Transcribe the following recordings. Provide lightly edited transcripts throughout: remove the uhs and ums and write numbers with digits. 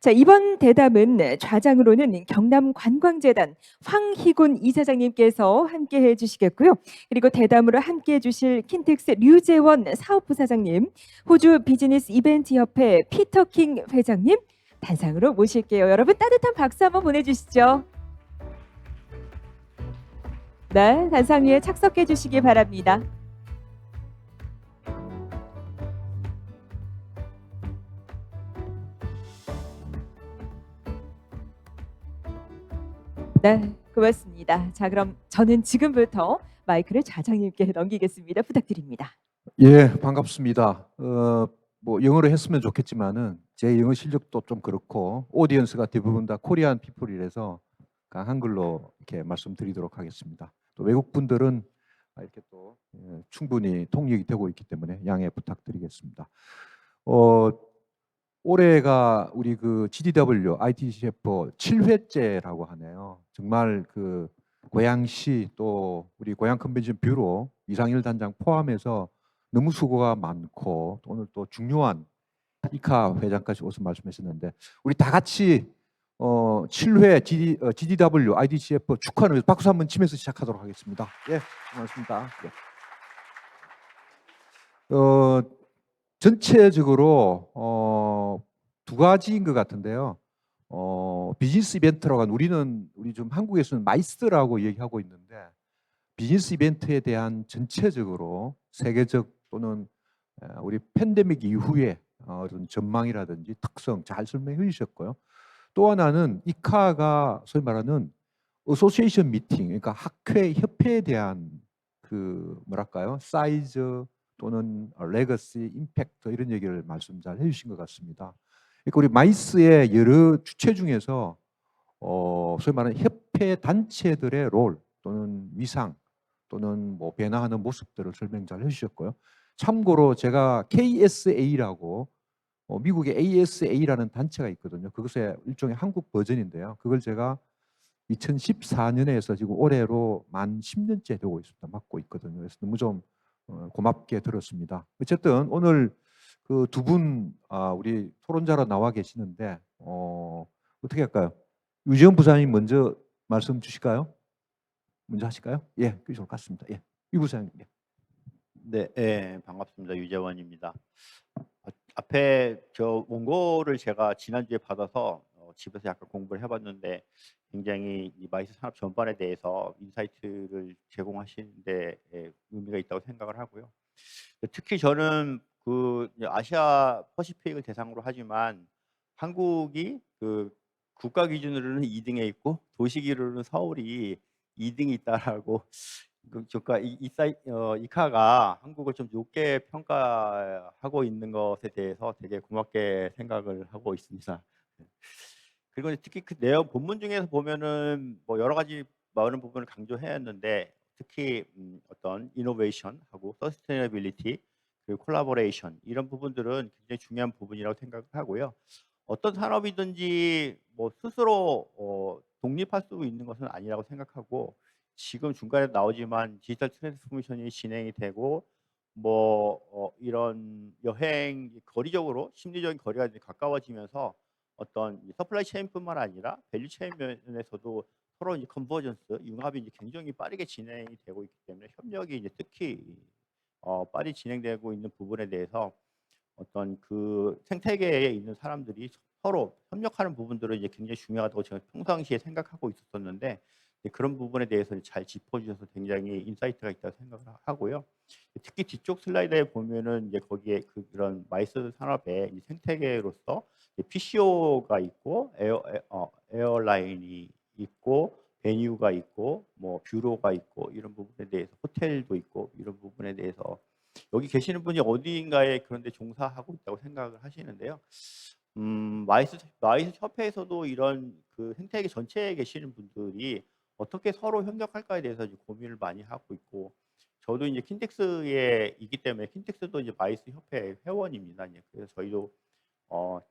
자, 이번 대담은 좌장으로는 경남관광재단 황희곤 이사장님께서 함께해 주시겠고요. 그리고 대담으로 함께해 주실 킨텍스 류재원 사업부사장님, 호주 비즈니스 이벤트 협회 피터킹 회장님 단상으로 모실게요. 여러분 따뜻한 박수 한번 보내주시죠. 네, 단상 위에 착석해 주시기 바랍니다. 네, 고맙습니다. 자, 그럼 저는 지금부터 마이크를 좌장님께 넘기겠습니다. 부탁드립니다. 예, 반갑습니다. 뭐 영어로 했으면 좋겠지만은 제 영어 실력도 좀 그렇고 오디언스가 대부분 다 코리안 피플이라서 한글로 이렇게 말씀드리도록 하겠습니다. 또 외국 분들은 이렇게 또 충분히 통역이 되고 있기 때문에 양해 부탁드리겠습니다. 올해가 우리 그 GDW IT 셰프 7회째라고 하네요. 정말 그 고양시 또 우리 고양 컨벤션 뷰로 이상일 단장 포함해서 너무 수고가 많고 오늘 또 중요한 이카 회장까지 오셔서 말씀하셨는데 우리 다 같이 7회 GDW IDCF 축하하는 박수 한번 치면서 시작하도록 하겠습니다. 예, 고맙습니다. 예. 전체적으로 두 가지인 것 같은데요. 비즈니스 이벤트라고 하는 우리 좀 한국에서는 마이스터라고 얘기하고 있는데 비즈니스 이벤트에 대한 전체적으로 세계적 또는 우리 팬데믹 이후에 어떤 전망이라든지 특성 잘 설명해 주셨고요. 또 하나는 이카가 소위 말하는 어소시에이션 미팅, 그러니까 학회 협회에 대한 그 뭐랄까요 사이즈 또는 레거시, 임팩트 이런 얘기를 말씀 잘 해주신 것 같습니다. 그러니까 우리 마이스의 여러 주체 중에서 소위 말하는 협회 단체들의 롤 또는 위상 또는 뭐 변화하는 모습들을 설명 잘 해주셨고요. 참고로 제가 KSA라고 미국의 ASA라는 단체가 있거든요. 그것의 일종의 한국 버전인데요. 그걸 제가 2014년에 해서 지금 올해로 만 10년째 되고 있습니다. 맡고 있거든요. 그래서 너무 좀 고맙게 들었습니다. 어쨌든 오늘 그 두 분 우리 토론자로 나와 계시는데 어떻게 할까요? 유지원 부사님 먼저 말씀 주실까요? 먼저 하실까요? 예, 그게 좋을 것 같습니다. 예, 유 부사님. 예. 네, 반갑습니다. 유재원입니다. 앞에 저 원고를 제가 지난주에 받아서 집에서 약간 공부를 해봤는데 굉장히 이 마이스 산업 전반에 대해서 인사이트를 제공하시는데 의미가 있다고 생각을 하고요. 특히 저는 그 아시아 퍼시픽을 대상으로 하지만 한국이 그 국가 기준으로는 2등에 있고 도시 기준으로는 서울이 2등이 있다라고 그러니까 이카가 한국을 좀 높게 평가하고 있는 것에 대해서 되게 고맙게 생각을 하고 있습니다. 그리고 특히 그 내용 본문 중에서 보면은 뭐 여러 가지 많은 부분을 강조해야 했는데 특히 어떤 이노베이션하고 서스테이너빌리티 그리고 콜라보레이션 이런 부분들은 굉장히 중요한 부분이라고 생각을 하고요. 어떤 산업이든지 뭐 스스로 독립할 수 있는 것은 아니라고 생각하고 지금 중간에 나오지만 디지털 트랜스포메이션이 진행이 되고 이런 여행 거리적으로 심리적인 거리가 이제 가까워지면서 어떤 서플라이 체인뿐만 아니라 밸류 체인 면에서도 서로 이제 컨버전스, 융합이 이제 굉장히 빠르게 진행이 되고 있기 때문에 협력이 이제 특히 빨리 진행되고 있는 부분에 대해서 어떤 그 생태계에 있는 사람들이 서로 협력하는 부분들은 이제 굉장히 중요하다고 제가 평상시에 생각하고 있었었는데 그런 부분에 대해서 잘 짚어주셔서 굉장히 인사이트가 있다고 생각을 하고요. 특히 뒤쪽 슬라이드에 보면은 이제 거기에 그런 마이스 산업의 생태계로서 PCO가 있고 에어라인이 있고 베뉴가 있고 뭐 뷰로가 있고 이런 부분에 대해서 호텔도 있고 이런 부분에 대해서 여기 계시는 분이 어디인가에 그런 데 종사하고 있다고 생각을 하시는데요. 마이스 협회에서도 이런 그 생태계 전체에 계시는 분들이 어떻게 서로 협력할까에 대해서 이제 고민을 많이 하고 있고 저도 이제 킨텍스에 있기 때문에 킨텍스도 이제 마이스 협회 회원입니다. 그래서 저희도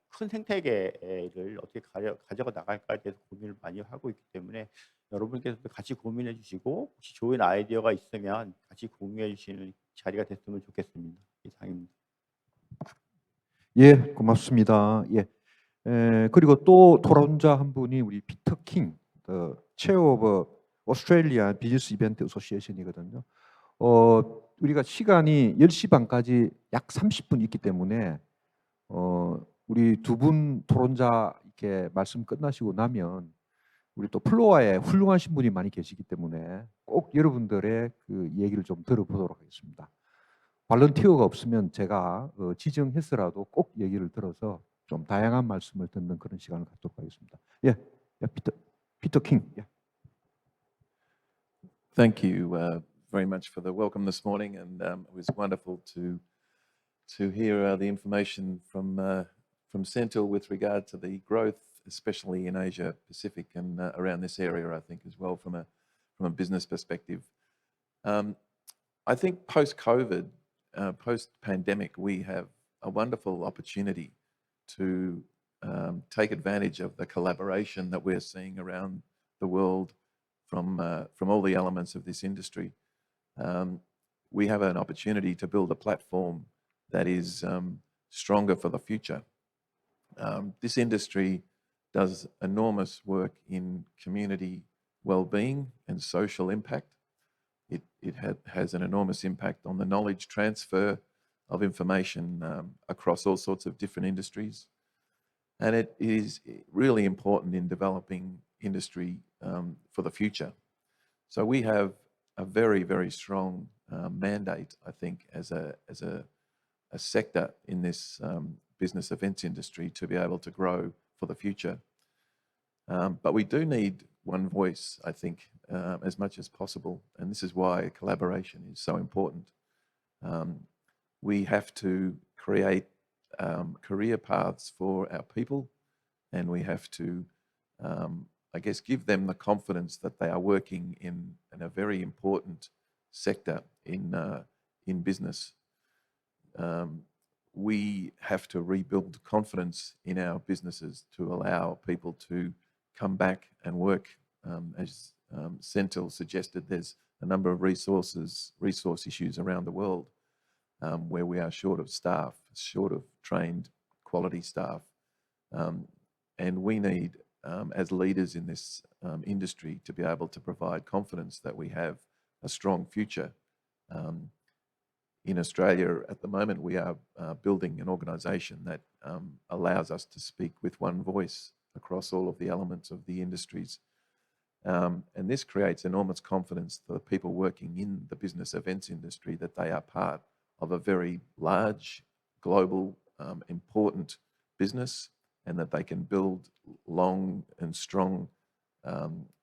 큰 생태계를 어떻게 가져가 나갈까에 대해서 고민을 많이 하고 있기 때문에 여러분께서도 같이 고민해 주시고 혹시 좋은 아이디어가 있으면 같이 공유해 주시는 자리가 됐으면 좋겠습니다. 이상입니다. 예, 고맙습니다. 예, 그리고 또 토론자 한 분이 우리 피터 킹, Chair of Australia Business Event Association이거든요. 우리가 시간이 10시 반까지 약 30분 있기 때문에 우리 두 분 토론자 이렇게 말씀 끝나시고 나면 우리 또 플로어에 훌륭하신 분이 많이 계시기 때문에 꼭 여러분들의 그 얘기를 좀 들어보도록 하겠습니다. 발런티어가 없으면 제가 지정해서라도 꼭 얘기를 들어서 좀 다양한 말씀을 듣는 그런 시간을 갖도록 하겠습니다. 예, 피터 킹. 예. Thank you very much for the welcome this morning, and it was wonderful to hear the information from Sentinel with regard to the growth, especially in Asia Pacific and around this area. I think as well from a business perspective. I think post-COVID, post-pandemic, we have a wonderful opportunity to take advantage of the collaboration that we're seeing around the world from all the elements of this industry. We have an opportunity to build a platform that is stronger for the future. This industry does enormous work in community well-being and social impact. It has an enormous impact on the knowledge transfer of information across all sorts of different industries. And it is really important in developing industry for the future. So we have a very, very strong mandate, I think, as a sector in this business events industry to be able to grow for the future. But we do need one voice, I think, as much as possible. And this is why collaboration is so important. We have to create career paths for our people, and we have to, I guess, give them the confidence that they are working in a very important sector in business. We have to rebuild confidence in our businesses to allow people to come back and work. As Sentinel suggested, there's a number of resource issues around the world where we are short of staff, short of trained quality staff. And we need, as leaders in this industry, to be able to provide confidence that we have a strong future. In Australia at the moment, we are building an organisation that allows us to speak with one voice across all of the elements of the industries. And this creates enormous confidence for the people working in the business events industry that they are part of a very large, global, important business, and that they can build long and strong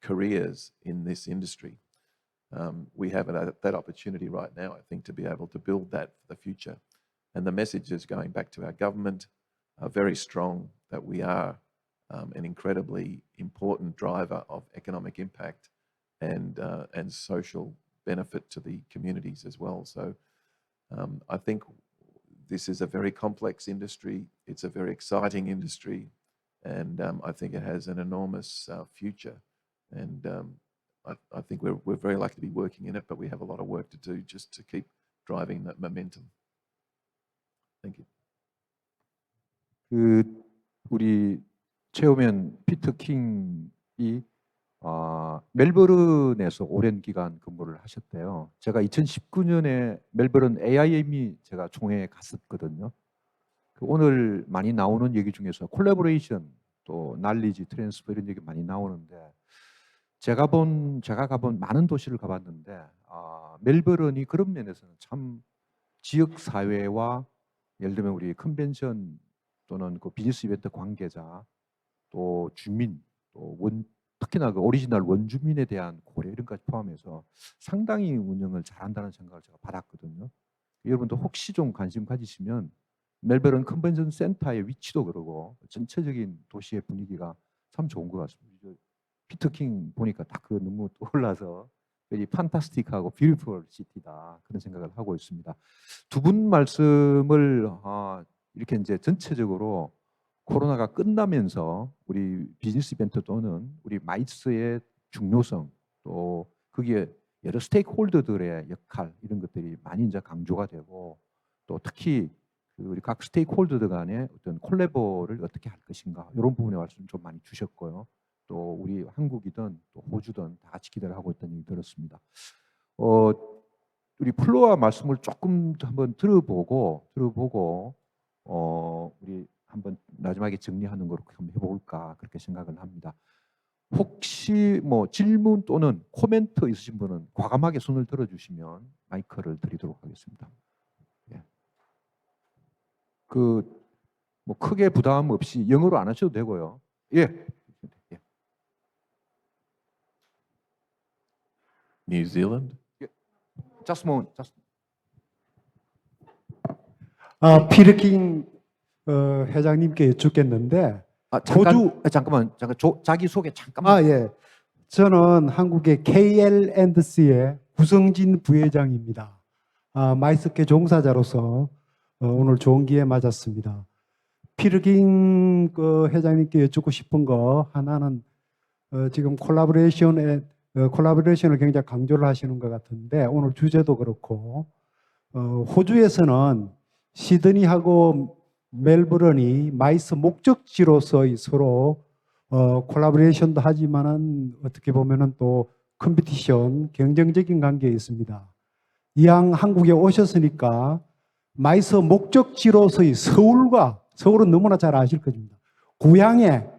careers in this industry. We have that opportunity right now, I think, to be able to build that for the future. And the messages going back to our government are very strong that we are an incredibly important driver of economic impact and social benefit to the communities as well. So I think this is a very complex industry. It's a very exciting industry, and I think it has an enormous future. And I think we're very lucky to be working in it, but we have a lot of work to do just to keep driving that momentum. Thank you. 우리 체어맨 피터 킹이 멜버른에서 오랜 기간 근무를 하셨대요. 제가 2019년에 멜버른 AIME 제가 총회에 갔었거든요. 오늘 많이 나오는 얘기 중에서 콜라보레이션, 또 날리지 트랜스퍼 이런 얘기 많이 나오는데 제가 가본 많은 도시를 가봤는데 멜버른이 그런 면에서는 참 지역 사회와 예를 들면 우리 컨벤션 또는 그 비즈니스 이벤트 관계자 또 주민 또 특히나 그 오리지널 원주민에 대한 고려 이런 것까지 포함해서 상당히 운영을 잘한다는 생각을 제가 받았거든요. 여러분도 혹시 좀 관심 가지시면 멜버른 컨벤션 센터의 위치도 그러고 전체적인 도시의 분위기가 참 좋은 것 같습니다. 피터 킹 보니까 딱 그 너무 떠올라서 very fantastic하고 beautiful city다 그런 생각을 하고 있습니다. 두 분 말씀을 이렇게 이제 전체적으로 코로나가 끝나면서 우리 비즈니스 이벤트 또는 우리 마이스의 중요성 또 거기에 여러 스테이크홀더들의 역할 이런 것들이 많이 이제 강조가 되고 또 특히 우리 각 스테이크홀더들 간의 어떤 콜래보를 어떻게 할 것인가 이런 부분에 말씀 좀 많이 주셨고요. 또 우리 한국이든 또 호주든 다 같이 기대를 하고 있다는 얘기 들었습니다. 우리 플로아 말씀을 조금 더 한번 들어보고 우리 한번 마지막에 정리하는 거로 한번 해볼까 그렇게 생각을 합니다. 혹시 뭐 질문 또는 코멘트 있으신 분은 과감하게 손을 들어주시면 마이크를 드리도록 하겠습니다. 예. 뭐 크게 부담 없이 영어로 안 하셔도 되고요. 예. 예. New Zealand. Just a moment. 피르킹 회장님께 여쭙겠는데, 잠깐만. 자기 소개 잠깐만. 예. 저는 한국의 KL&C의 구성진 부회장입니다. 마이스케 종사자로서 오늘 좋은 기회 맞았습니다. 피르킹 회장님께 여쭙고 싶은 거 하나는 지금 콜라보레이션을 굉장히 강조를 하시는 것 같은데 오늘 주제도 그렇고 호주에서는 시드니하고 멜버른이 마이스 목적지로서의 서로 콜라보레이션도 하지만은 어떻게 보면은 또 컴피티션 경쟁적인 관계에 있습니다. 이왕 한국에 오셨으니까 마이스 목적지로서의 서울은 너무나 잘 아실 것입니다. 고향의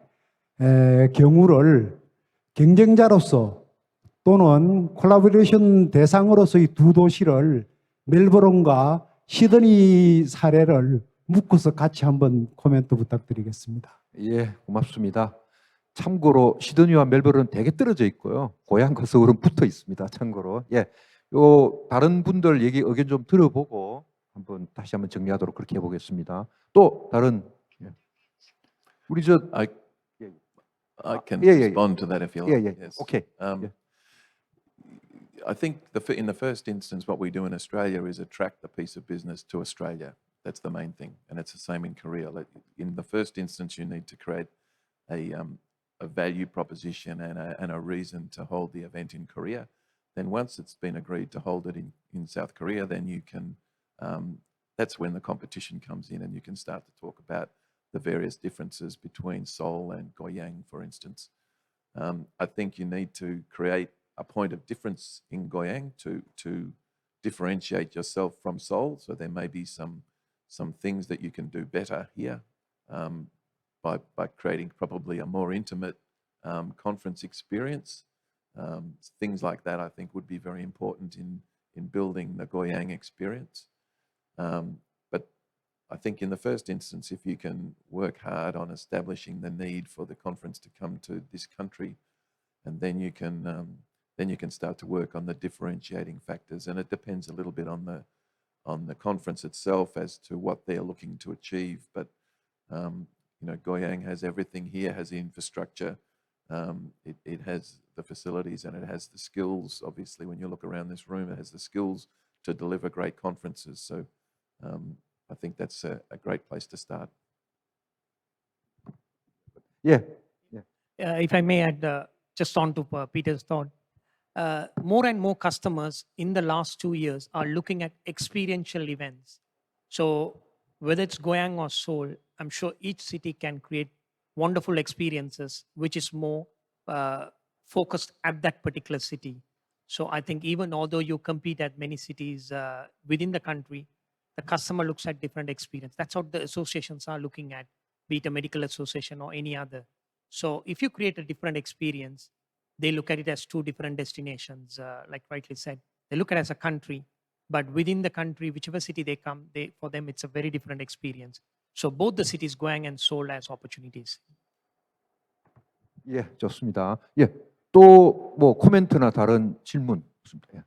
경우를 경쟁자로서 또는 콜라보레이션 대상으로서의 두 도시를 멜버른과 시드니 사례를 묶어서 같이 한번 코멘트 부탁드리겠습니다. 예, 고맙습니다. 참고로 시드니와 멜버른은 되게 떨어져 있고요. 고향과 서울은 붙어 있습니다. 참고로. 예. 요 다른 분들 얘기 의견 좀 들어보고 다시 한번 정리하도록 그렇게 해 보겠습니다. 또 다른 우리 I can Yeah, yeah, respond to that if you like. 예. Yes. 오케이. Um, I think in the first instance, what we do in Australia is attract the piece of business to Australia. That's the main thing, and it's the same in Korea. In the first instance, you need to create a value proposition and a reason to hold the event in Korea. Then once it's been agreed to hold it in South Korea, then you can. That's when the competition comes in, and you can start to talk about the various differences between Seoul and Goyang, for instance. I think you need to create a point of difference in Goyang to differentiate yourself from Seoul. So there may be some things that you can do better here by creating probably a more intimate conference experience. Things like that I think would be very important in building the Goyang experience. But I think in the first instance, if you can work hard on establishing the need for the conference to come to this country, and then you can start to work on the differentiating factors. And it depends a little bit on the conference itself as to what they're looking to achieve. But Goyang has everything here, has the infrastructure, it has the facilities, and it has the skills. Obviously, when you look around this room, it has the skills to deliver great conferences. So I think that's a great place to start. 예. If I may add, just on to Peter's thought, more and more customers in the last 2 years are looking at experiential events. So whether it's Goyang or Seoul, I'm sure each city can create wonderful experiences, which is more focused at that particular city. So I think even although you compete at many cities within the country, the customer looks at different experience. That's what the associations are looking at, be it a medical association or any other. So if you create a different experience, they look at it as two different destinations, like rightly said. They look at it as a country, but within the country, whichever city they come, for them, it's a very different experience. So both the cities, Goyang and Seoul, as opportunities. 예, 좋습니다. 예. 또 뭐 코멘트나 다른 질문 없습니다. 예.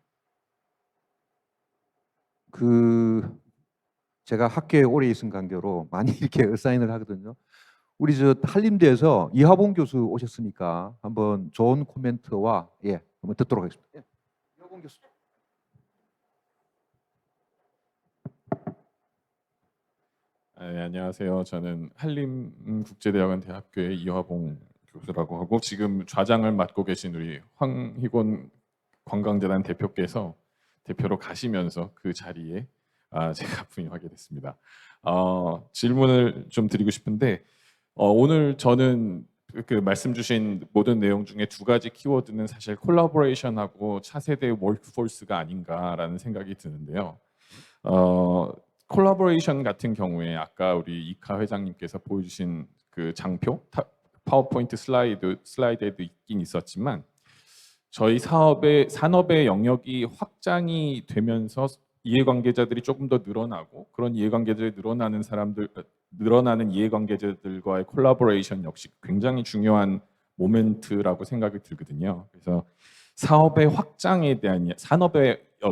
제가 학교에 오래 있은 관계로 많이 이렇게 어사인을 하거든요. 우리 한림대에서 이하봉 교수 오셨으니까 한번 좋은 코멘트와 한번 듣도록 하겠습니다. 예. 이하봉 교수. 네, 안녕하세요. 저는 한림국제대학원 대학교의 이화봉 교수라고 하고 지금 좌장을 맡고 계신 우리 황희곤 관광재단 대표께서 대표로 가시면서 그 자리에 제가 부임하게 됐습니다. 질문을 좀 드리고 싶은데 오늘 저는 그 말씀 주신 모든 내용 중에 두 가지 키워드는 사실 콜라보레이션하고 차세대 월크포스가 아닌가라는 생각이 드는데요. 콜라보레이션 같은 경우에 아까 우리 이카 회장님께서 보여주신 그 장표 파워포인트 슬라이드에도 있긴 있었지만 저희 산업의 영역이 확장이 되면서 이해관계자들이 조금 더 늘어나고 그런 이해관계자들이 늘어나는 이해관계자들과의 콜라보레이션 역시 굉장히 중요한 모멘트라고 생각이 들거든요. 그래서 산업의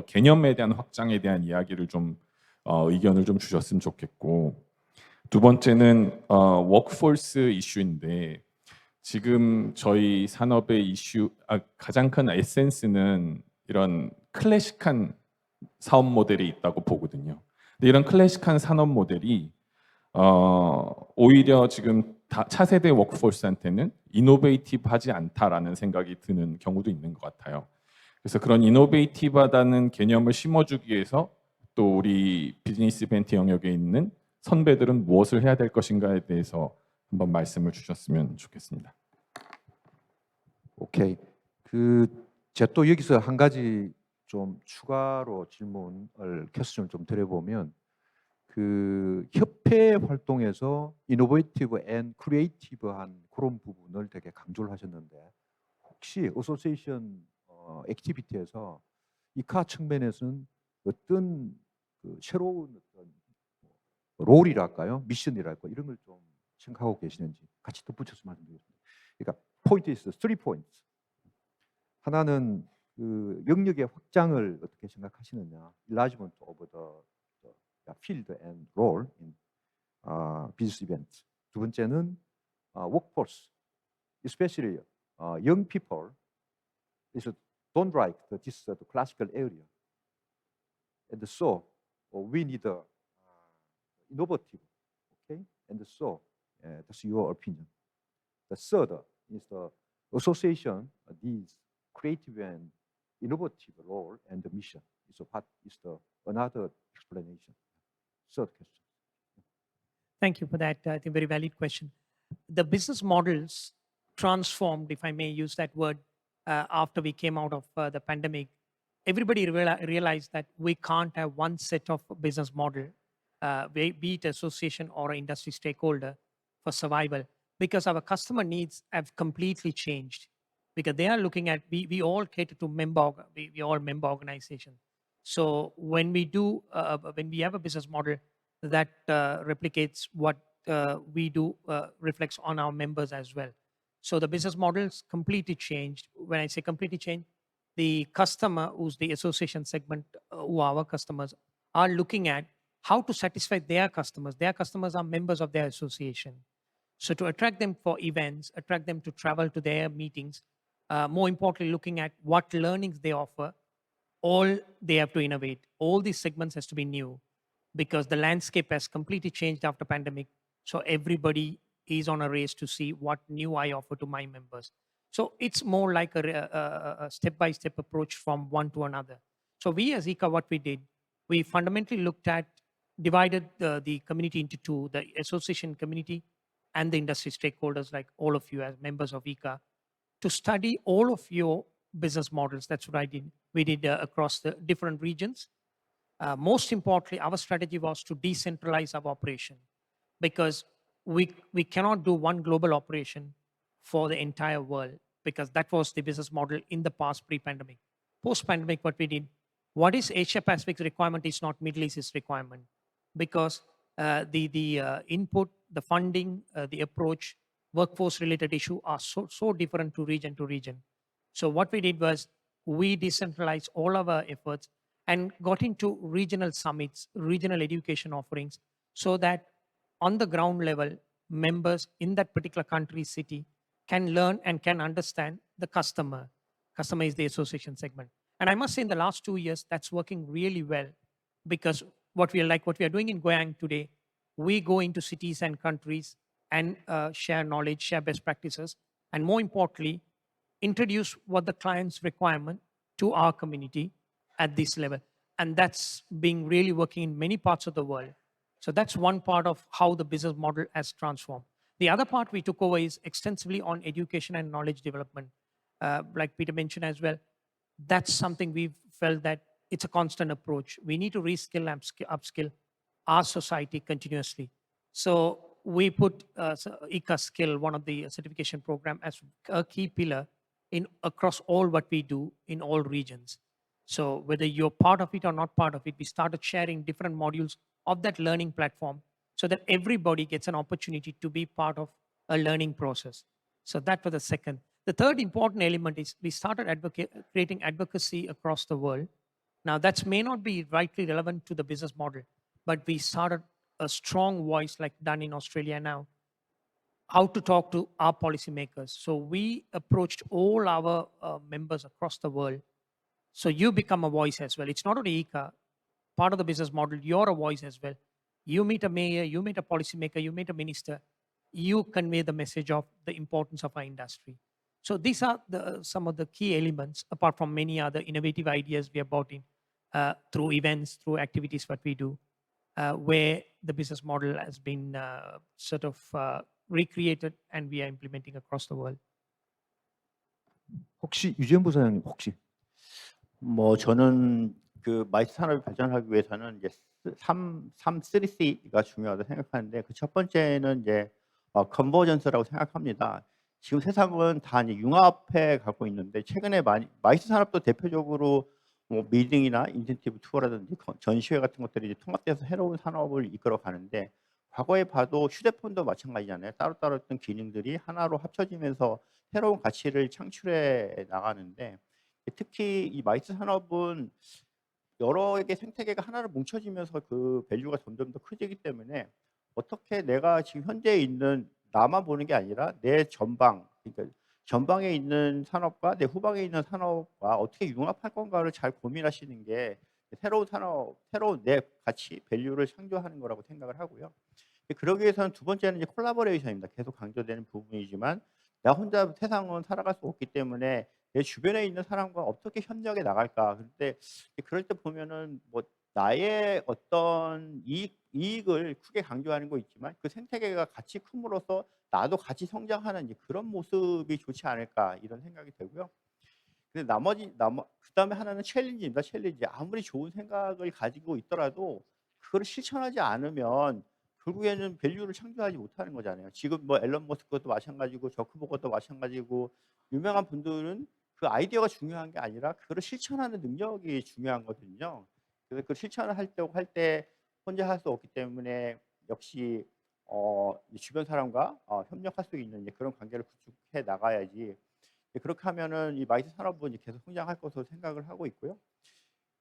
개념에 대한 확장에 대한 이야기를 좀 의견을 좀 주셨으면 좋겠고, 두 번째는 워크포스 이슈인데 지금 저희 산업의 가장 큰 에센스는 이런 클래식한 사업 모델이 있다고 보거든요. 근데 이런 클래식한 산업 모델이 오히려 지금 차세대 워크포스한테는 이노베이티브하지 않다라는 생각이 드는 경우도 있는 것 같아요. 그래서 그런 이노베이티브하다는 개념을 심어주기 위해서 또 우리 비즈니스 이벤트 영역에 있는 선배들은 무엇을 해야 될 것인가에 대해서 한번 말씀을 주셨으면 좋겠습니다. 오케이. 제가 또 여기서 한 가지 좀 추가로 질문을 퀘스천을 좀 드려보면 협회 활동에서 이노베이티브 앤 크리에이티브한 그런 부분을 되게 강조를 하셨는데 혹시 어소시에이션 액티비티에서 이카 측면에서는 어떤 새로운 어떤 롤이랄까요, 미션이랄까 이런 걸 좀 생각하고 계시는지 같이 덧붙여서 말씀드리겠습니다. 그러니까 포인트 is 3 points. 하나는 영역의 확장을 어떻게 생각하시느냐, enlargement of the field and role in business event. 두 번째는 workforce, especially young people, don't like this classical area, and so we need innovative. Okay, and so that's your opinion. The third is the association needs creative and innovative role and the mission. So what is another explanation? Third question. Thank you for that. I think very valid question. The business models transformed, if I may use that word, after we came out of the pandemic. Everybody realized that we can't have one set of business model, be it association or industry stakeholder, for survival, because our customer needs have completely changed. Because they are looking at, we all cater to we all member organization. So when we have a business model that replicates what we do, reflects on our members as well. So the business models completely changed. When I say completely changed, the customer, who's the association segment, who are our customers, are looking at how to satisfy their customers. Their customers are members of their association. So to attract them for events, attract them to travel to their meetings, more importantly, looking at what learnings they offer, all they have to innovate. All these segments has to be new because the landscape has completely changed after pandemic. So everybody is on a race to see what new I offer to my members. So it's more like a step-by-step approach from one to another. So we as ICA, what we did, we fundamentally divided the community into two, the association community and the industry stakeholders like all of you as members of ICA, to study all of your business models. That's what I did. We did across the different regions. Most importantly, our strategy was to decentralize our operation because we cannot do one global operation for the entire world because that was the business model in the past pre-pandemic. Post-pandemic, what we did, what is Asia Pacific's requirement is not Middle East's requirement because the input, the funding, the approach, workforce-related issue are so different to region. So what we did was we decentralized all our efforts and got into regional summits, regional education offerings, so that on the ground level, members in that particular country, city, can learn and can understand the customer. Customer is the association segment. And I must say in the last 2 years, that's working really well because what we are doing in Goyang today, we go into cities and countries and share knowledge, share best practices, and more importantly, introduce what the client's requirement to our community at this level. And that's been really working in many parts of the world. So that's one part of how the business model has transformed. The other part we took over is extensively on education and knowledge development. Like Peter mentioned as well, that's something we've felt that it's a constant approach. We need to reskill and upskill our society continuously. So we put ICA Skill, one of the certification program, as a key pillar in across all what we do in all regions. So whether you're part of it or not part of it, we started sharing different modules of that learning platform so that everybody gets an opportunity to be part of a learning process. So that was the second. The third important element is we started creating advocacy across the world. Now that may not be rightly relevant to the business model, but we started a strong voice like done in Australia now, how to talk to our policymakers. So we approached all our members across the world. So you become a voice as well. It's not only ICA, part of the business model, you're a voice as well. You meet a mayor, you meet a policymaker, you meet a minister, you convey the message of the importance of our industry. So these are some of the key elements, apart from many other innovative ideas we have brought in through events, through activities what we do, where the business model has been sort of recreated and we are implementing across the world. 혹시 유재현 부사장님 혹시 뭐 저는 그 마이스 산업을 발전하기 위해서는 이제 3C가 중요하다고 생각하는데 그 첫 번째는 이제 컨버전스라고 생각합니다. 지금 세상은 다 이제 융합해 가고 있는데 최근에 마이스 산업도 대표적으로 뭐 미팅이나 인센티브 투어라든지 전시회 같은 것들이 이제 통합돼서 새로운 산업을 이끌어 가는데 과거에 봐도 휴대폰도 마찬가지잖아요. 따로따로 어떤 기능들이 하나로 합쳐지면서 새로운 가치를 창출해 나가는데 특히 이 마이스 산업은 여러 개 생태계가 하나로 뭉쳐지면서 그 밸류가 점점 더 커지기 때문에 어떻게 내가 지금 현재 있는 나만 보는 게 아니라 내 전방, 그러니까 전방에 있는 산업과 내 후방에 있는 산업과 어떻게 융합할 건가를 잘 고민하시는 게 새로운 산업, 새로운 내 가치, 밸류를 창조하는 거라고 생각을 하고요. 그러기 위해서는 두 번째는 이제 콜라보레이션입니다. 계속 강조되는 부분이지만 나 혼자 세상은 살아갈 수 없기 때문에 내 주변에 있는 사람과 어떻게 협력해 나갈까. 그럴 때 보면은 뭐 나의 어떤 이익을 크게 강조하는 거 있지만 그 생태계가 같이 큼으로써 나도 같이 성장하는 이제 그런 모습이 좋지 않을까 이런 생각이 들고요. 근데 그다음에 하나는 챌린지입니다. 챌린지. 아무리 좋은 생각을 가지고 있더라도 그걸 실천하지 않으면 결국에는 밸류를 창조하지 못하는 거잖아요. 지금 뭐 앨런 머스크도 마찬가지고 저크버거도 마찬가지고 유명한 분들은 그 아이디어가 중요한 게 아니라 그거를 실천하는 능력이 중요한 거거든요. 그래서 그 실천을 할 때 혼자 할 수 없기 때문에 역시 주변 사람과 협력할 수 있는 이제 그런 관계를 구축해 나가야지. 그렇게 하면은 이 마이스 산업은 이제 계속 성장할 것으로 생각을 하고 있고요.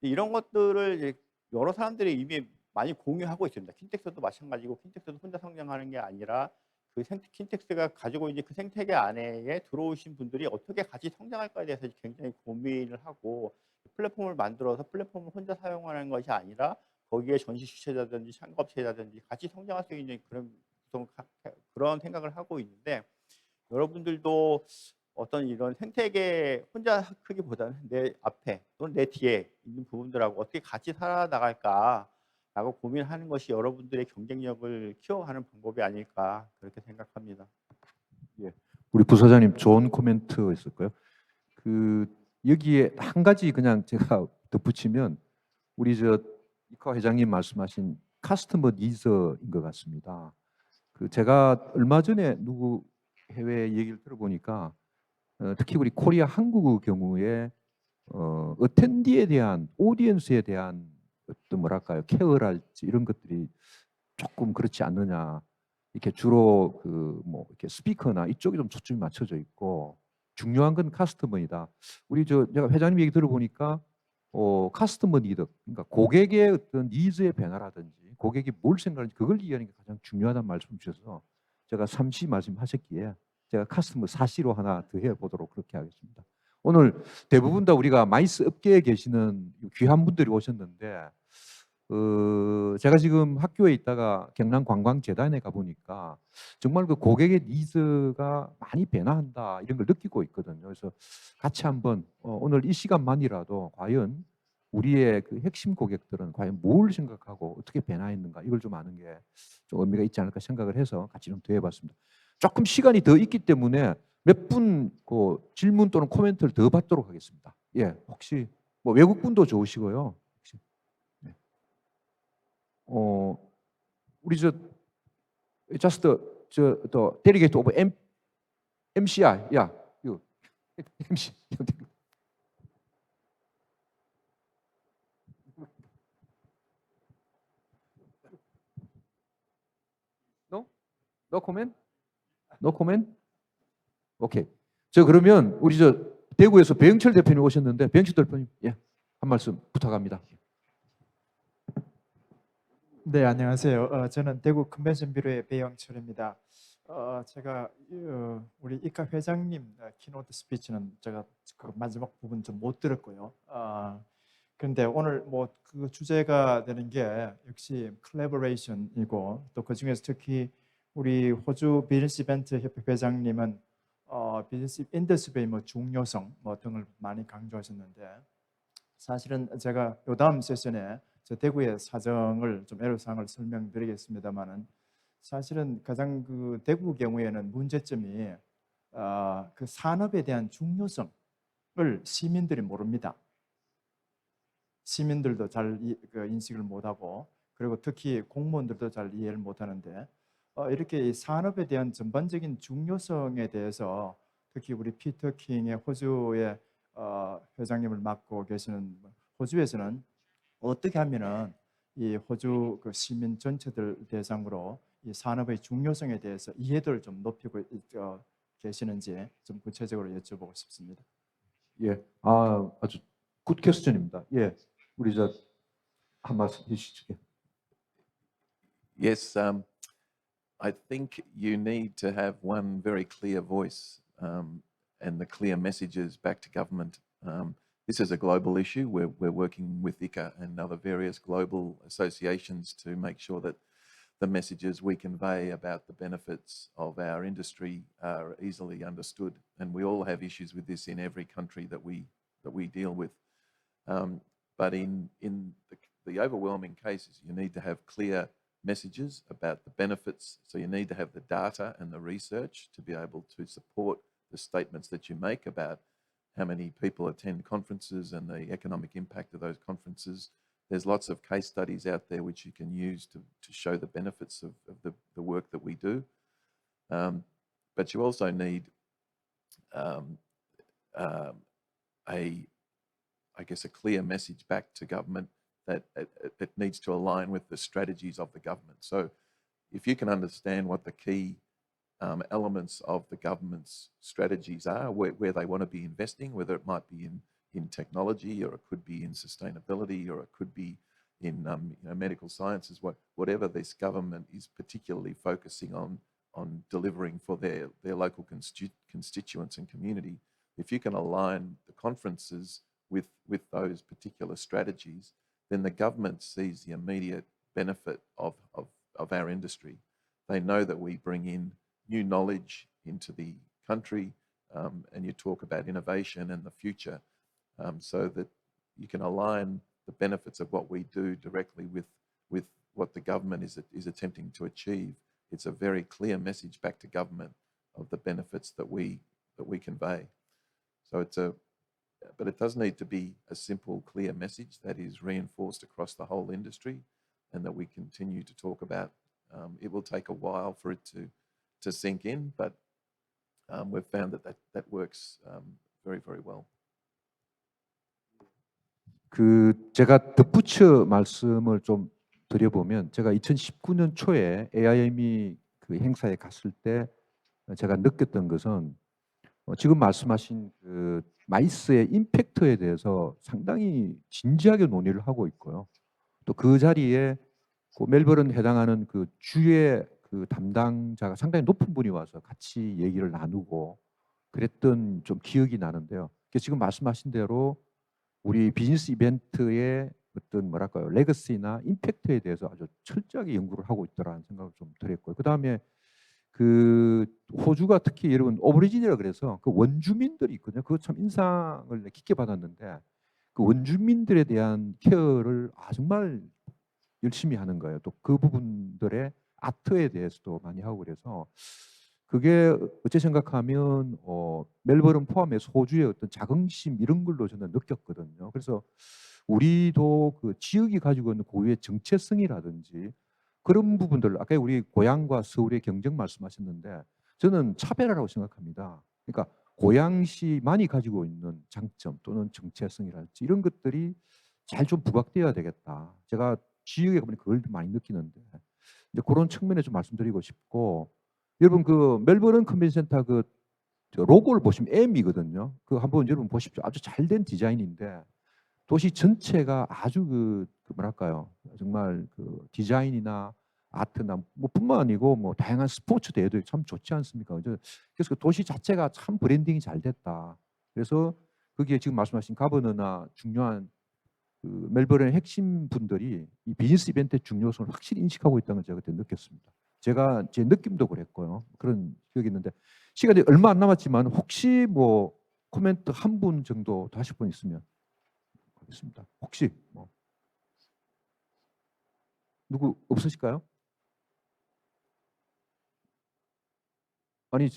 이런 것들을 이제 여러 사람들이 이미 많이 공유하고 있습니다. 킨텍스도 마찬가지고 킨텍스도 혼자 성장하는 게 아니라 그 킨텍스가 가지고 있는 그 생태계 안에 들어오신 분들이 어떻게 같이 성장할까에 대해서 굉장히 고민을 하고 플랫폼을 만들어서 플랫폼을 혼자 사용하는 것이 아니라 거기에 전시 주체자든지 창업체자든지 같이 성장할 수 있는 그런 생각을 하고 있는데 여러분들도 어떤 이런 생태계 혼자 크기보다는 내 앞에 또는 내 뒤에 있는 부분들하고 어떻게 같이 살아나갈까라고 고민하는 것이 여러분들의 경쟁력을 키워가는 방법이 아닐까 그렇게 생각합니다. 예, 우리 부사장님 좋은 코멘트였을까요? 그 여기에 한 가지 그냥 제가 덧붙이면 우리 이카 회장님 말씀하신 커스터머 니즈인 것 같습니다. 그 제가 얼마 전에 누구 해외 얘기를 들어보니까 특히 우리 코리아 한국의 경우에 어텐디에 대한 오디언스에 대한 어떤 뭐랄까요 케어랄지 이런 것들이 조금 그렇지 않느냐 이렇게 주로 그 뭐 이렇게 스피커나 이쪽에 좀 초점이 맞춰져 있고 중요한 건 커스터머이다. 우리 제가 회장님 얘기 들어보니까 커스터머 니드 그러니까 고객의 어떤 니즈의 변화라든지 고객이 뭘 생각하는지 그걸 이해하는 게 가장 중요하다는 말씀 주셔서 제가 삼시 말씀하셨기에 제가 커스터머 사시로 하나 더 해보도록 그렇게 하겠습니다. 오늘 대부분 다 우리가 마이스 업계에 계시는 귀한 분들이 오셨는데 제가 지금 학교에 있다가 경남관광재단에 가보니까 정말 그 고객의 니즈가 많이 변화한다 이런 걸 느끼고 있거든요. 그래서 같이 한번 오늘 이 시간만이라도 과연 우리의 그 핵심 고객들은 과연 뭘 생각하고 어떻게 변화했는가 이걸 좀 아는 게 좀 의미가 있지 않을까 생각을 해서 같이 좀 더해봤습니다. 조금 시간이 더 있기 때문에 몇 분 그 질문 또는 코멘트를 더 받도록 하겠습니다. 예, 혹시 뭐 외국 분도 좋으시고요. 혹시, 네. 우리 저 just the delegate of MCI, 야, you MC. No? No comment? No comment? 오케이. 저 그러면 우리 저 대구에서 배영철 대표님 오셨는데 배영철 대표님, 예, 한 말씀 부탁합니다. 네, 안녕하세요. 저는 대구 컨벤션 뷰로의 배영철입니다. 제가 우리 이카 회장님 키노트 스피치는 제가 그 마지막 부분 좀 못 들었고요. 그런데 오늘 뭐 그 주제가 되는 게 역시 콜라보레이션이고 또 그 중에서 특히 우리 호주 비즈니스 이벤트 협회 회장님은 비즈니스 인더스트리의 뭐 중요성 뭐 등을 많이 강조하셨는데 사실은 제가 요 다음 세션에 저 대구의 사정을 좀 애로사항을 설명드리겠습니다만은 사실은 가장 그 대구 경우에는 문제점이 그 산업에 대한 중요성을 시민들이 모릅니다. 시민들도 잘 그 인식을 못하고 그리고 특히 공무원들도 잘 이해를 못하는데 이렇게 이 산업에 대한 전반적인 중요성에 대해서 특히 우리 피터 킹의 호주의 회장님을 맡고 계시는 호주에서는 어떻게 하면은 이 호주 그 시민 전체들 대상으로 이 산업의 중요성에 대해서 이해도를 좀 높이고 계시는지 좀 구체적으로 여쭤보고 싶습니다. 예, 아주 굿 퀘스천입니다. 예, 우리 저 한 말씀 해주시죠. Yes, I think you need to have one very clear voice and the clear messages back to government. This is a global issue. We're working with ICA and other various global associations to make sure that the messages we convey about the benefits of our industry are easily understood. And we all have issues with this in every country that we deal with. But in the overwhelming cases, you need to have clear messages about the benefits. So you need to have the data and the research to be able to support the statements that you make about how many people attend conferences and the economic impact of those conferences. There's lots of case studies out there which you can use to show the benefits of the work that we do. But you also need a clear message back to government that it needs to align with the strategies of the government. So if you can understand what the key elements of the government's strategies are, where they want to be investing, whether it might be in technology or it could be in sustainability or it could be in medical sciences, whatever this government is particularly focusing on delivering for their local constituents and community, if you can align the conferences with those particular strategies, then the government sees the immediate benefit of our industry. They know that we bring in new knowledge into the country, and you talk about innovation and the future, so that you can align the benefits of what we do directly with what the government is attempting to achieve. It's a very clear message back to government of the benefits that we convey. So but it does need to be a simple, clear message that is reinforced across the whole industry and that we continue to talk about. It will take a while for it to sink in, but we've found that works very, very well. 제가 덧붙여 말씀을 좀 드려보면 제가 2019년 초에 AIME 그 행사에 갔을 때 제가 느꼈던 것은 지금 말씀하신 그 마이스의 임팩트에 대해서 상당히 진지하게 논의를 하고 있고요. 또 그 자리에 그 멜버른 해당하는 그 주의 그 담당자가 상당히 높은 분이 와서 같이 얘기를 나누고 그랬던 좀 기억이 나는데요. 지금 말씀하신 대로 우리 비즈니스 이벤트의 어떤 뭐랄까요 레거시나 임팩트에 대해서 아주 철저하게 연구를 하고 있더라는 생각을 좀 드렸고요. 그 다음에 그 호주가 특히 여러분 오브리진이라 그래서 그 원주민들이 있거든요. 그거 참 인상을 깊게 받았는데 그 그 원주민들에 대한 케어를 정말 열심히 하는 거예요. 또 그 부분들의 아트에 대해서도 많이 하고 그래서 그게 어째 생각하면 멜버른 포함해서 호주의 어떤 자긍심 이런 걸로 저는 느꼈거든요. 그래서 우리도 그 지역이 가지고 있는 고유의 정체성이라든지 그런 부분들 아까 우리 고향과 서울의 경쟁 말씀하셨는데 저는 차별화라고 생각합니다. 그러니까 고양시만이 가지고 있는 장점 또는 정체성이랄지 이런 것들이 잘 좀 부각되어야 되겠다. 제가 지역에 가면 그걸 많이 느끼는데 이제 그런 측면에 좀 말씀드리고 싶고 여러분 그 멜버른 컨벤션 센터 저 로고를 보시면 M이거든요. 그 한번 여러분 보십시오. 아주 잘된 디자인인데 도시 전체가 아주 그 뭐랄까요 정말 그 디자인이나 아트나 뭐 뿐만 아니고 뭐 다양한 스포츠 대회도 참 좋지 않습니까? 그래서 그 도시 자체가 참 브랜딩이 잘 됐다. 그래서 거기에 지금 말씀하신 가버너나 중요한 그 멜버른의 핵심 분들이 이 비즈니스 이벤트의 중요성을 확실히 인식하고 있다는 걸 제가 그때 느꼈습니다. 제가 제 느낌도 그랬고요. 그런 기억이 있는데 시간이 얼마 안 남았지만 혹시 뭐 코멘트 한 분 정도 더 하실 분 있으면 하겠습니다. 혹시 뭐 누구 없으실까요? 아니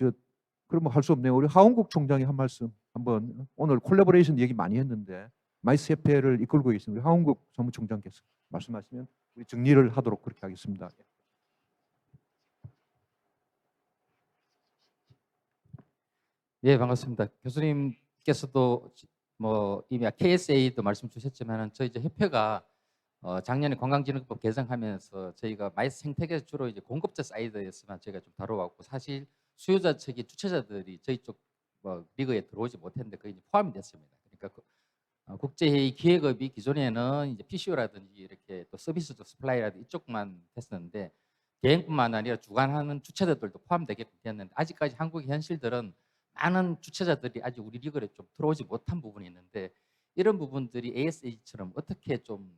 그러면 할 수 없네요. 우리 하원국 총장이 한 말씀 한번 오늘 콜라보레이션 얘기 많이 했는데 마이스 협회를 이끌고 계신 우리 하원국 사무총장께서 말씀하시면 우리 정리를 하도록 그렇게 하겠습니다. 예, 반갑습니다. 교수님께서도 뭐 이미 KSA도 말씀 주셨지만은 저희 이제 협회가 작년에 관광진흥법 개정하면서 저희가 마이스 생태계에서 주로 이제 공급자 사이드에서만 저희가 좀 다뤄왔고 사실 수요자 측이 주최자들이 저희 쪽 뭐 리그에 들어오지 못했는데 거의 이제 포함이 됐습니다. 그러니까 국제회의 기획업이 기존에는 이제 PCO라든지 이렇게 또 서비스 쪽 스플라이라든지 이쪽만 했었는데 대행뿐만 아니라 주관하는 주최자들도 포함되게끔 되었는데 아직까지 한국의 현실들은 많은 주최자들이 아직 우리 리그에 좀 들어오지 못한 부분이 있는데 이런 부분들이 ASA처럼 어떻게 좀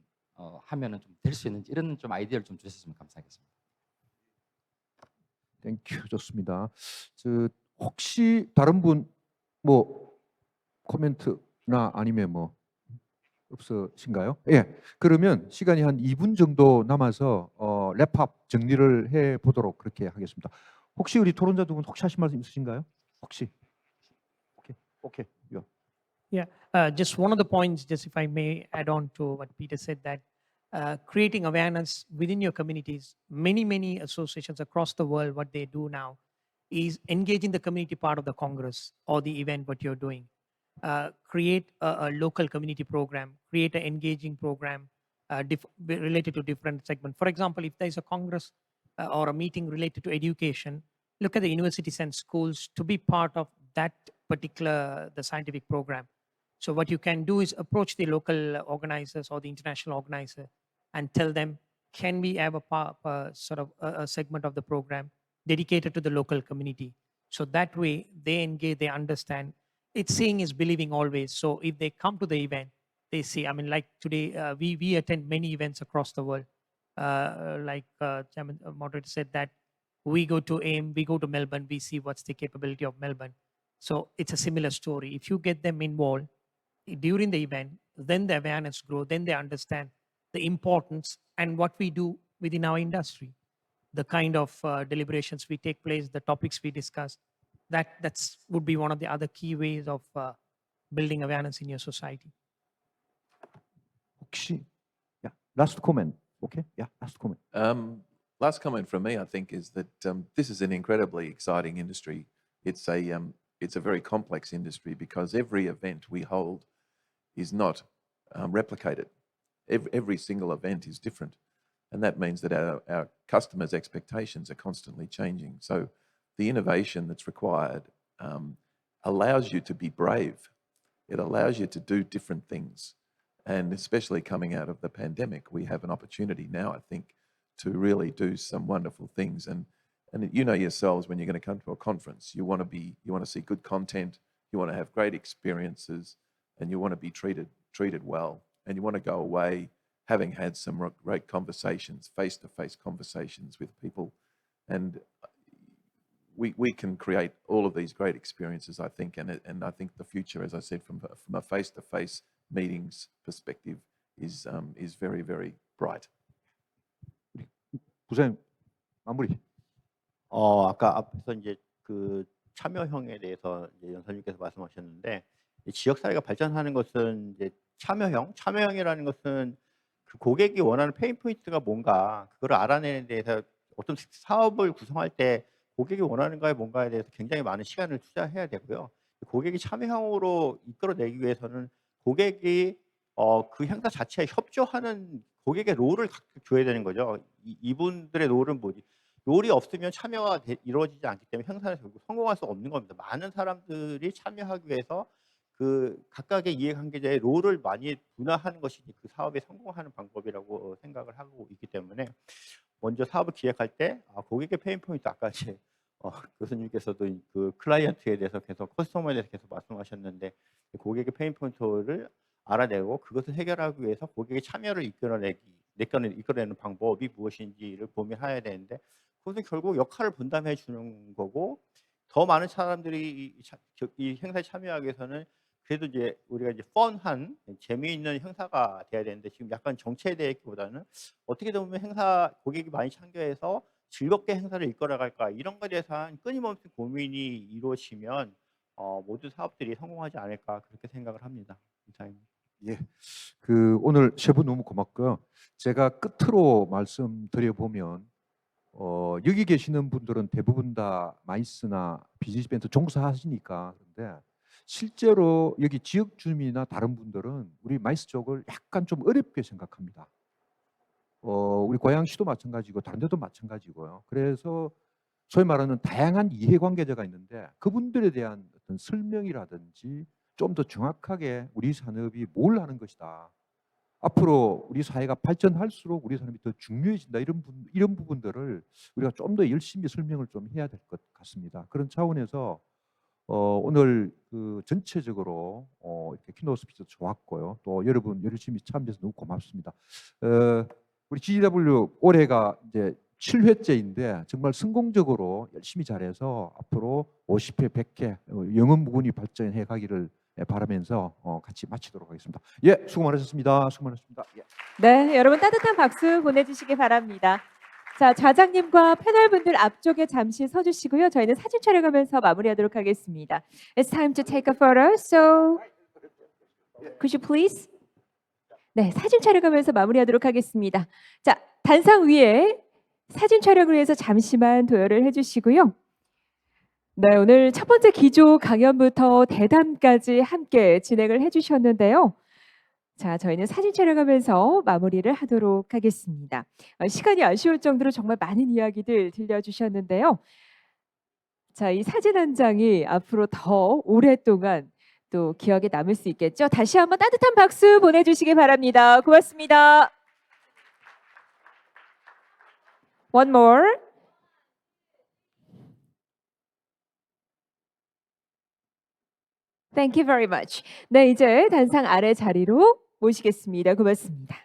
하면은 좀 될 수 있는지 이런 좀 아이디어를 좀 주셨으면 감사하겠습니다. 땡큐 좋습니다. 혹시 다른 분 뭐 코멘트나 아니면 뭐 없으신가요? 예. 그러면 시간이 한 2분 정도 남아서 랩합 정리를 해 보도록 그렇게 하겠습니다. 혹시 우리 토론자 두 분 혹시 하실 말씀 있으신가요? 혹시? 오케이. Yeah, just one of the points, just if I may add on to what Peter said, that creating awareness within your communities, many associations across the world, what they do now is engaging the community part of the Congress or the event what you're doing. Create a local community program, create an engaging program related to different segments. For example, if there's a Congress or a meeting related to education, look at the universities and schools to be part of that particular the scientific program. So what you can do is approach the local organizers or the international organizer and tell them, can we have a sort of a segment of the program dedicated to the local community? So that way they engage, they understand. It's seeing is believing always. So if they come to the event, they see, I mean, like today, we attend many events across the world. Like Chairman Moderator said that we go to AIM, we go to Melbourne, we see what's the capability of Melbourne. So it's a similar story. If you get them involved during the event, then the awareness grows, then they understand the importance and what we do within our industry, the kind of deliberations we take place, the topics we discuss. That's would be one of the other key ways of building awareness in your society. 혹시 last comment. Okay? Yeah, last comment. Last comment from me, I think, is that this is an incredibly exciting industry. It's a very complex industry because every event we hold is not replicated. Every single event is different. And that means that our customers' expectations are constantly changing. So the innovation that's required allows you to be brave. It allows you to do different things. And especially coming out of the pandemic, we have an opportunity now, I think, to really do some wonderful things. And you know yourselves, when you're going to come to a conference, you want to see good content, you want to have great experiences, and you want to be treated well, and you want to go away having had some great conversations, face-to-face conversations with people, and we can create all of these great experiences, I think, and I think the future, as I said, from a face-to-face meetings perspective is very, very bright. 부장님 마무리. 아까 앞에서 이제 그 참여형에 대해서 이제 연설님께서 말씀하셨는데, 이 지역 사회가 발전하는 것은 이제 참여형이라는 것은 그 고객이 원하는 페인 포인트가 뭔가 그거를 알아내는 데에서 어떤 사업을 구성할 때 고객이 원하는 거에 뭔가에 대해서 굉장히 많은 시간을 투자해야 되고요. 고객이 참여형으로 이끌어내기 위해서는 고객이 그 행사 자체에 협조하는 고객의 롤을 줘야 되는 거죠. 이분들의 롤은 뭐지? 롤이 없으면 참여가 이루어지지 않기 때문에 행사는 결국 성공할 수 없는 겁니다. 많은 사람들이 참여하기 위해서 그 각각의 이해관계자의 롤을 많이 분화하는 것이 그 사업에 성공하는 방법이라고 생각을 하고 있기 때문에 먼저 사업을 기획할 때 고객의 페인 포인트, 아까 이제 교수님께서도 그 클라이언트에 대해서 계속 커스터머에 대해서 계속 말씀하셨는데, 고객의 페인 포인트를 알아내고 그것을 해결하기 위해서 고객의 참여를 이끌어내는 방법이 무엇인지를 고민해야 되는데, 그것은 결국 역할을 분담해 주는 거고, 더 많은 사람들이 이 행사에 참여하기 위해서는 그래도 이제 우리가 이제 펀한 재미있는 행사가 돼야 되는데, 지금 약간 정체되기보다는 어떻게 보면 고객이 많이 참여해서 즐겁게 행사를 이끌어갈까, 이런 것에 대해서 끊임없는 고민이 이루어지면 모든 사업들이 성공하지 않을까, 그렇게 생각을 합니다. 이상입니다. 예, 그 오늘 세 분 너무 고맙고요. 제가 끝으로 말씀드려 보면 여기 계시는 분들은 대부분 다 마이스나 비즈니스 이벤트 종사하시니까. 그런데 실제로 여기 지역 주민이나 다른 분들은 우리 마이스 쪽을 약간 좀 어렵게 생각합니다. 우리 고양시도 마찬가지고 다른 데도 마찬가지고요. 그래서 소위 말하는 다양한 이해관계자가 있는데 그분들에 대한 어떤 설명이라든지 좀 더 정확하게 우리 산업이 뭘 하는 것이다, 앞으로 우리 사회가 발전할수록 우리 산업이 더 중요해진다, 이런 부분들을 우리가 좀 더 열심히 설명을 좀 해야 될 것 같습니다. 그런 차원에서 오늘 그 전체적으로 이렇게 키노트 스피치 좋았고요. 또 여러분 열심히 참여해서 너무 고맙습니다. 우리 GW 올해가 이제 7회째인데 정말 성공적으로 열심히 잘해서 앞으로 50회, 100회 영원무궁히 발전해 가기를 바라면서 같이 마치도록 하겠습니다. 예, 수고 많으셨습니다. 수고 많으셨습니다. 예. 네, 여러분 따뜻한 박수 보내주시기 바랍니다. 자, 좌장님과 패널분들 앞쪽에 잠시 서주시고요. 저희는 사진 촬영하면서 마무리하도록 하겠습니다. It's time to take a photo. So, could you please? 네, 사진 촬영하면서 마무리하도록 하겠습니다. 자, 단상 위에 사진 촬영을 위해서 잠시만 도열을 해주시고요. 네, 오늘 첫 번째 기조 강연부터 대담까지 함께 진행을 해주셨는데요. 자, 저희는 사진 촬영하면서 마무리를 하도록 하겠습니다. 시간이 아쉬울 정도로 정말 많은 이야기들 들려주셨는데요. 자, 이 사진 한 장이 앞으로 더 오랫동안 또 기억에 남을 수 있겠죠. 다시 한번 따뜻한 박수 보내주시기 바랍니다. 고맙습니다. One more. Thank you very much. 네, 이제 단상 아래 자리로 모시겠습니다. 고맙습니다.